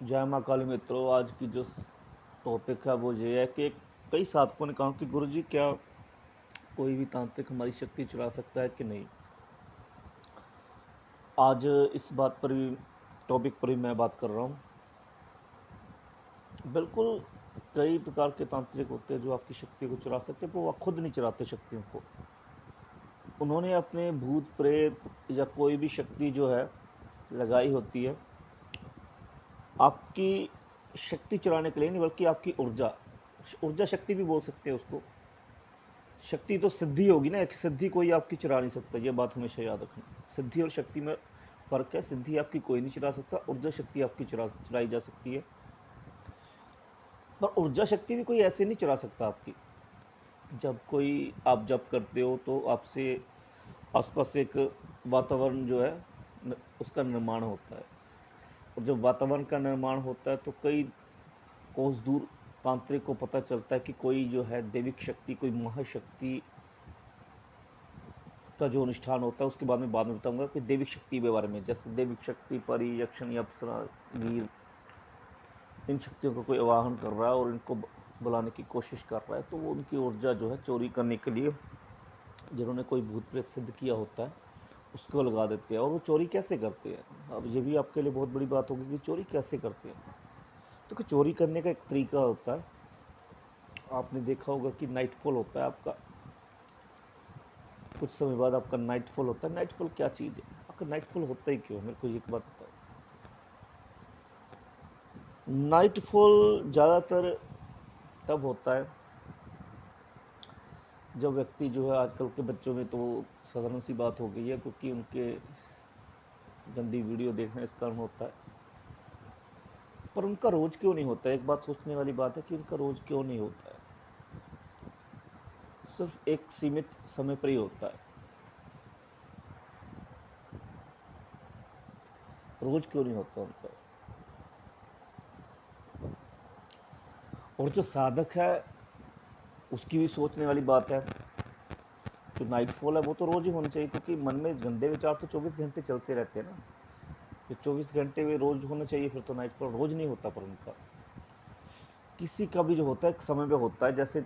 जय माँ काली मित्रों। आज की जो टॉपिक है वो ये है कि कई साधकों ने कहा कि गुरुजी क्या कोई भी तांत्रिक हमारी शक्ति चुरा सकता है कि नहीं। आज इस बात पर भी टॉपिक पर भी मैं बात कर रहा हूँ। बिल्कुल, कई प्रकार के तांत्रिक होते हैं जो आपकी शक्ति को चुरा सकते हैं, पर वो खुद नहीं चुराते शक्तियों को। उन्होंने अपने भूत प्रेत या कोई भी शक्ति जो है लगाई होती है आपकी शक्ति चुराने के लिए नहीं, बल्कि आपकी ऊर्जा ऊर्जा शक्ति भी बोल सकते हैं उसको। शक्ति तो सिद्धि होगी ना, एक सिद्धि कोई आपकी चुरा नहीं सकता, ये बात हमेशा याद रखना। सिद्धि और शक्ति में फ़र्क है। सिद्धि आपकी कोई नहीं चुरा सकता, ऊर्जा शक्ति आपकी चुराई जा सकती है। पर ऊर्जा शक्ति भी कोई ऐसे नहीं चुरा सकता आपकी। जब कोई आप जप करते हो तो आपसे आसपास एक वातावरण जो है उसका निर्माण होता है। और जब वातावरण का निर्माण होता है तो कई कोस दूर तांत्रिक को पता चलता है कि कोई जो है दैविक शक्ति, कोई महाशक्ति का जो अनुष्ठान होता है, उसके बाद में बताऊंगा कि दैविक शक्ति के बारे में। जैसे दैविक शक्ति, परी, यक्षिणी, अप्सरा, वीर, इन शक्तियों का कोई आवाहन कर रहा है और इनको बुलाने की कोशिश कर रहा है, तो वो उनकी ऊर्जा जो है चोरी करने के लिए जिन्होंने कोई भूत प्रेत सिद्ध किया होता है उसको लगा देते हैं। और वो चोरी कैसे करते हैं, अब ये भी आपके लिए बहुत बड़ी बात होगी कि चोरी कैसे करते हैं। तो कि चोरी करने का एक तरीका होता है। आपने देखा होगा कि नाइटफॉल होता है आपका, कुछ समय बाद आपका नाइटफॉल होता है। नाइटफॉल क्या चीज़ है, आपका नाइटफॉल होता ही क्यों, मेरे को ये बात बताओ। नाइटफॉल ज़्यादातर तब होता है जब व्यक्ति जो है, आजकल के बच्चों में तो साधारण सी बात हो गई है क्योंकि उनके गंदी वीडियो देखने इस कारण होता है। पर उनका रोज क्यों नहीं होता है, एक बात सोचने वाली बात है कि उनका रोज क्यों नहीं होता है। सिर्फ एक सीमित समय पर ही होता है। रोज क्यों नहीं होता उनका। और जो साधक है उसकी भी सोचने वाली बात है। जो नाइटफॉल है वो तो रोज ही होना चाहिए, क्योंकि मन में गंदे विचार तो 24 घंटे चलते रहते हैं ना। जो 24 घंटे में रोज होना चाहिए, फिर तो नाइटफॉल रोज नहीं होता। पर उनका किसी का भी जो होता है एक समय पे होता है। जैसे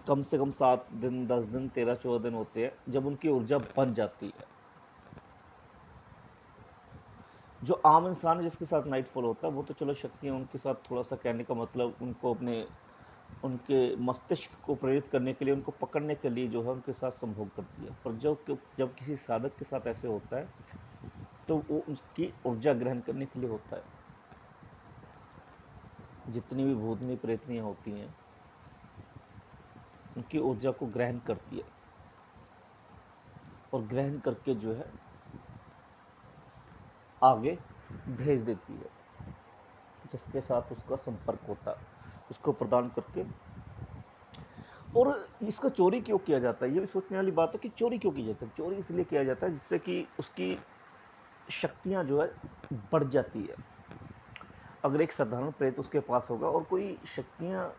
कम से कम 7 दिन, 10 दिन, 13, 14 दिन होते हैं जब उनकी ऊर्जा बन जाती है। जो आम इंसान है जिसके साथ नाइटफॉल होता है, वो तो चलो शक्तियाँ उनके साथ, थोड़ा सा कहने का मतलब उनको अपने उनके मस्तिष्क को प्रेरित करने के लिए, उनको पकड़ने के लिए जो है उनके साथ संभोग करती है। पर जब किसी साधक के साथ ऐसे होता है तो वो उसकी ऊर्जा ग्रहण करने के लिए होता है। जितनी भी भूतनी प्रेतनियाँ होती हैं उनकी ऊर्जा को ग्रहण करती है और ग्रहण करके जो है आगे भेज देती है जिसके साथ उसका संपर्क होता है, उसको प्रदान करके। और इसका चोरी क्यों किया जाता है, ये भी सोचने वाली बात है कि चोरी क्यों की जाती है। चोरी इसलिए किया जाता है जिससे कि उसकी शक्तियाँ जो है बढ़ जाती है। अगर एक साधारण प्रेत उसके पास होगा और कोई शक्तियाँ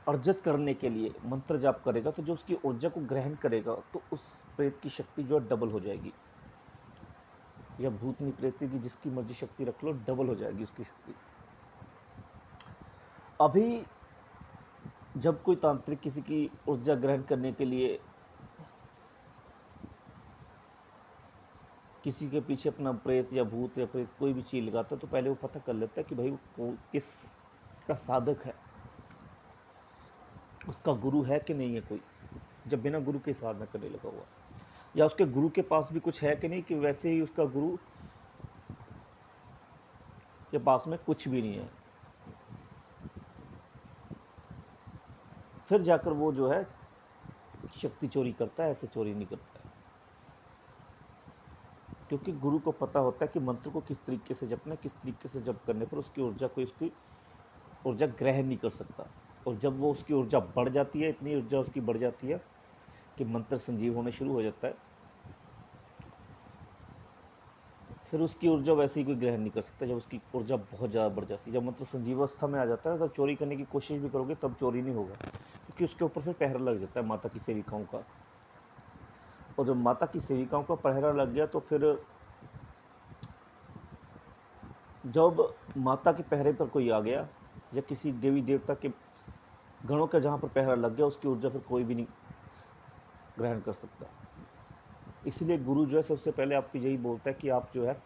अर्जित करने के लिए मंत्र जाप करेगा, तो जो उसकी ऊर्जा को ग्रहण करेगा तो उस प्रेत की शक्ति जो है डबल हो जाएगी। या भूतनी प्रेत की जिसकी मर्जी शक्ति रख लो, डबल हो जाएगी उसकी शक्ति। अभी जब कोई तांत्रिक किसी की ऊर्जा ग्रहण करने के लिए किसी के पीछे अपना प्रेत या भूत या प्रेत कोई भी चीज़ लगाता है, तो पहले वो पता कर लेता है कि भाई वो किस का साधक है, उसका गुरु है कि नहीं है कोई। जब बिना गुरु के साधना करने लगा हुआ, या उसके गुरु के पास भी कुछ है कि नहीं, कि वैसे ही उसका गुरु के पास में कुछ भी नहीं है, फिर जाकर वो जो है शक्ति चोरी करता है। ऐसे चोरी नहीं करता है, क्योंकि गुरु को पता होता है कि मंत्र को किस तरीके से जपना, किस तरीके से जप करने पर उसकी ऊर्जा को उसकी ऊर्जा ग्रहण नहीं कर सकता। और जब वो उसकी ऊर्जा बढ़ जाती है, इतनी ऊर्जा उसकी बढ़ जाती है कि मंत्र संजीव होने शुरू हो जाता है, फिर उसकी ऊर्जा वैसे ही कोई ग्रहण नहीं कर सकता। जब उसकी ऊर्जा बहुत ज़्यादा बढ़ जाती है, जब मंत्र संजीवावस्था में आ जाता है, तब चोरी करने की कोशिश भी करोगे तब चोरी नहीं होगा, क्योंकि उसके ऊपर फिर पहरा लग जाता है माता की सेविकाओं का। और जब माता की सेविकाओं का पहरा लग गया तो फिर जब माता के पहरे पर कोई आ गया या किसी देवी देवता के गणों का जहाँ पर पहरा लग गया, उसकी ऊर्जा फिर कोई भी नहीं ग्रहण कर सकता। इसलिए गुरु जो है सबसे पहले आपको यही बोलता है कि आप जो है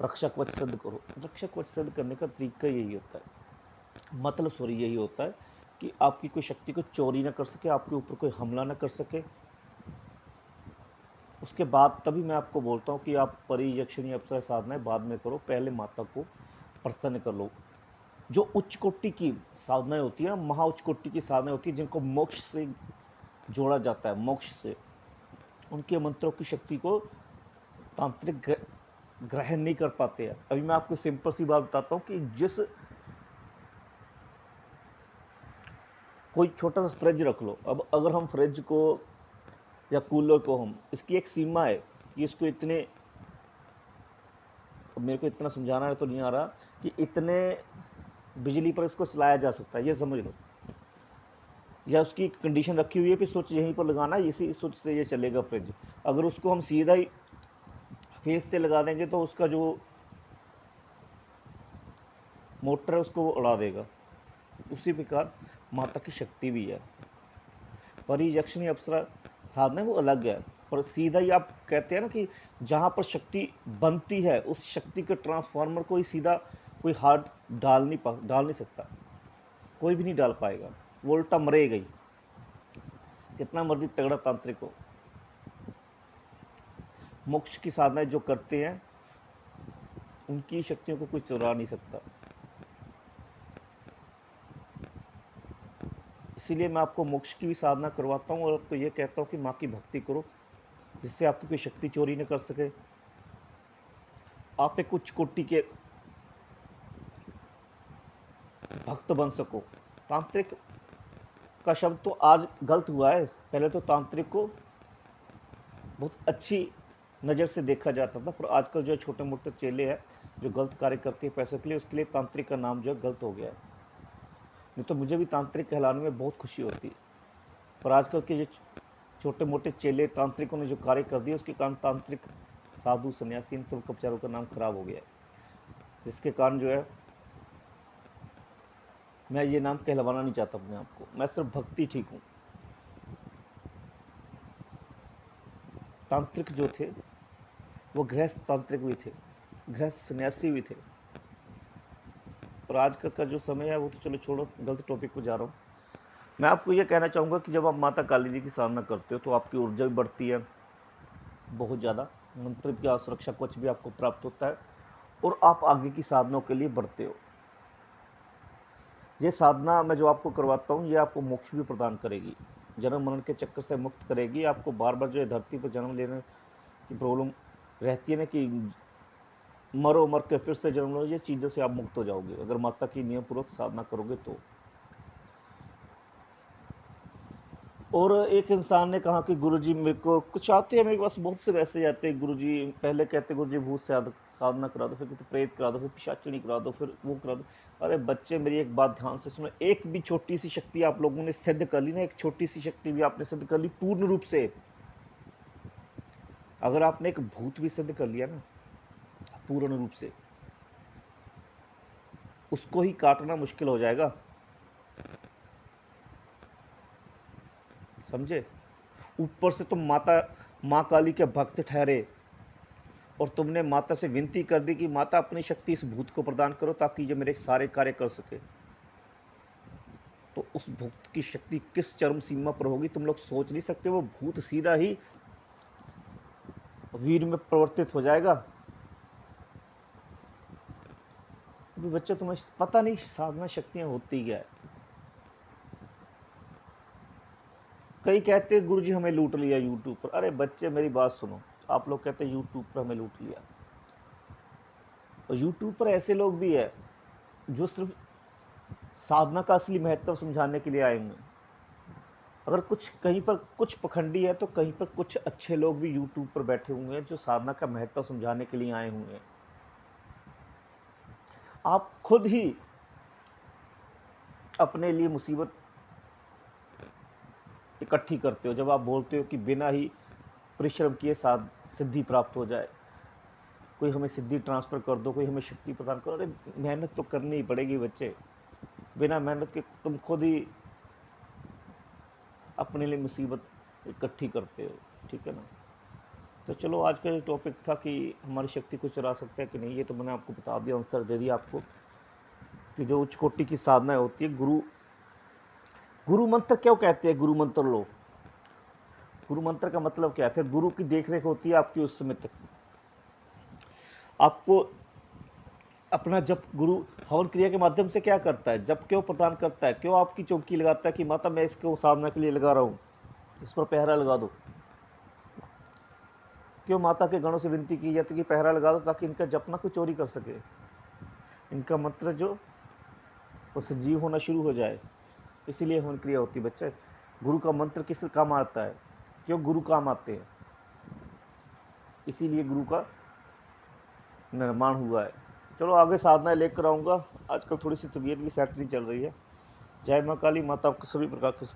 रक्षा कवच सिद्ध करो। रक्षा कवच सिद्ध करने का तरीका यही होता है, मतलब सॉरी यही होता है कि आपकी कोई शक्ति को चोरी ना कर सके, आपके ऊपर कोई हमला ना कर सके। उसके बाद तभी मैं आपको बोलता हूँ कि आप परी यक्षिणी अप्सरा साधनाएं बाद में करो, पहले माता को प्रसन्न कर लो। जो उच्च कोटि की साधनाएं होती है ना, महा उच्च कोटि की साधनाएं होती है जिनको मोक्ष से जोड़ा जाता है, मोक्ष से, उनके मंत्रों की शक्ति को तांत्रिक ग्रहण नहीं कर पाते हैं। अभी मैं आपको सिंपल सी बात बताता हूँ कि जिस कोई छोटा सा फ्रिज रख लो, अब अगर हम फ्रिज को या कूलर को, हम इसकी एक सीमा है कि इसको इतने, मेरे को इतना समझाना तो नहीं आ रहा कि इतने बिजली पर इसको चलाया जा सकता है, ये समझ लो। या उसकी एक कंडीशन रखी हुई है कि स्विच यहीं पर लगाना है, इसी स्विच से ये चलेगा फ्रिज। अगर उसको हम सीधा ही फेस से लगा देंगे तो उसका जो मोटर है उसको वो उड़ा देगा। उसी प्रकार माता की शक्ति भी है। परी यक्षिणी अप्सरा साधना वो अलग है, पर सीधा ही आप कहते हैं ना कि जहाँ पर शक्ति बनती है उस शक्ति के ट्रांसफार्मर को ही सीधा कोई हार्ड डाल नहीं सकता, कोई भी नहीं डाल पाएगा, वो उल्टा मरेगा ही, कितना मर्जी तगड़ा तांत्रिक हो। मोक्ष की साधनाएं जो करते हैं उनकी शक्तियों को कोई चुरा नहीं सकता। इसीलिए मैं आपको मोक्ष की भी साधना करवाता हूँ और आपको ये कहता हूँ कि माँ की भक्ति करो, जिससे आपकी कोई शक्ति चोरी न कर सके, आप एक उच्च कोटि के भक्त बन सको। तांत्रिक का शब्द तो आज गलत हुआ है, पहले तो तांत्रिक को बहुत अच्छी नज़र से देखा जाता था, पर आजकल जो छोटे मोटे चेले हैं जो गलत कार्य करते हैं पैसों के लिए, उसके लिए तांत्रिक का नाम जो है गलत हो गया है। नहीं तो मुझे भी तांत्रिक कहलाने में बहुत खुशी होती है, पर आजकल के जो छोटे मोटे चेले तांत्रिकों ने जो कार्य कर दिए उसके कारण तांत्रिक साधु सन्यासी इन सब कपचारों का नाम खराब हो गया है, जिसके कारण जो है मैं ये नाम कहलवाना नहीं चाहता अपने आप को। मैं सिर्फ भक्ति ठीक हूँ। तांत्रिक जो थे वो गृहस्थ तांत्रिक भी थे, गृहस्थ सन्यासी भी थे। और आज का जो समय है वो तो चलो छोड़ो, गलत टॉपिक पर जा रहा हूँ। मैं आपको ये कहना चाहूँगा कि जब आप माता काली जी की साधना करते हो तो आपकी ऊर्जा भी बढ़ती है बहुत ज़्यादा, मंत्र का सुरक्षा कवच भी आपको प्राप्त होता है और आप आगे की साधनों के लिए बढ़ते हो। ये साधना मैं जो आपको करवाता हूँ ये आपको मोक्ष भी प्रदान करेगी, जन्म मरण के चक्कर से मुक्त करेगी। आपको बार बार जो है धरती पर जन्म लेने की प्रॉब्लम रहती है ना कि मरो मर के फिर से जन्म लो, ये चीज़ों से आप मुक्त हो जाओगे अगर माता की नियम पूर्वक साधना करोगे तो। और एक इंसान ने कहा कि गुरुजी मेरे को कुछ आते हैं, मेरे पास बहुत से वैसे आते हैं गुरुजी, पहले कहते गुरुजी भूत से साधना करा दो, फिर कहते प्रेत करा दो, फिर पिशाचिनी करा दो, फिर वो करा दो। अरे बच्चे मेरी एक बात ध्यान से सुनो, एक भी छोटी सी शक्ति आप लोगों ने सिद्ध कर ली ना, एक छोटी सी शक्ति भी आपने सिद्ध कर ली पूर्ण रूप से, अगर आपने एक भूत भी सिद्ध कर लिया ना पूर्ण रूप से, उसको ही काटना मुश्किल हो जाएगा, समझे। ऊपर से तुम माँ काली के भक्त ठहरे और तुमने माता से विनती कर दी कि माता अपनी शक्ति इस भूत को प्रदान करो ताकि ये मेरे सारे कार्य कर सके, तो उस भूत की शक्ति किस चरम सीमा पर होगी तुम लोग सोच नहीं सकते। वो भूत सीधा ही वीर में परिवर्तित हो जाएगा। अभी बच्चे तुम्हें पता नहीं साधना शक्तियां होती क्या है। कई कहते हैं गुरुजी हमें लूट लिया यूट्यूब पर। अरे बच्चे मेरी बात सुनो, आप लोग कहते हैं यूट्यूब पर हमें लूट लिया, और यूट्यूब पर ऐसे लोग भी है जो सिर्फ साधना का असली महत्व समझाने के लिए आए हुए हैं। अगर कुछ कहीं पर कुछ पखंडी है तो कहीं पर कुछ अच्छे लोग भी यूट्यूब पर बैठे हुए हैं जो साधना का महत्व समझाने के लिए आए हुए हैं। आप खुद ही अपने लिए मुसीबत इकट्ठी करते हो जब आप बोलते हो कि बिना ही परिश्रम किए सिद्धि प्राप्त हो जाए। कोई हमें सिद्धि ट्रांसफ़र कर दो, कोई हमें शक्ति प्रदान करो। अरे मेहनत तो करनी ही पड़ेगी बच्चे, बिना मेहनत के तुम खुद ही अपने लिए मुसीबत इकट्ठी करते हो, ठीक है ना। तो चलो आज का जो टॉपिक था कि हमारी शक्ति को चुरा सकते हैं कि नहीं, ये तो मैंने आपको बता दिया, आंसर दे दिया आपको कि जो उच्च कोटि की साधनाएं होती है, गुरु मंत्र क्यों कहते हैं, गुरु मंत्र लो, गुरु मंत्र का मतलब क्या है, फिर गुरु की देखरेख होती है आपकी उस समय तक। आपको अपना जब गुरु हवन क्रिया के माध्यम से क्या करता है, जब क्यों प्रदान करता है, क्यों आपकी चौकी लगाता है कि माता मैं इसको साधना के लिए लगा रहा हूँ, इस पर पहरा लगा दो, क्यों माता के गणों से विनती की जाती है कि पहरा लगा दो ताकि इनका जप ना कोई चोरी कर सके, इनका मंत्र जो वो सजीव होना शुरू हो जाए। इसीलिए हवन क्रिया होती है बच्चे। गुरु का मंत्र किस काम आता है, क्यों गुरु काम आते हैं, इसीलिए गुरु का निर्माण हुआ है। चलो आगे साधनाएं लेकर आऊँगा, आजकल थोड़ी सी तबीयत भी सेट नहीं चल रही है। जय माँ काली, माता आपको सभी प्रकार के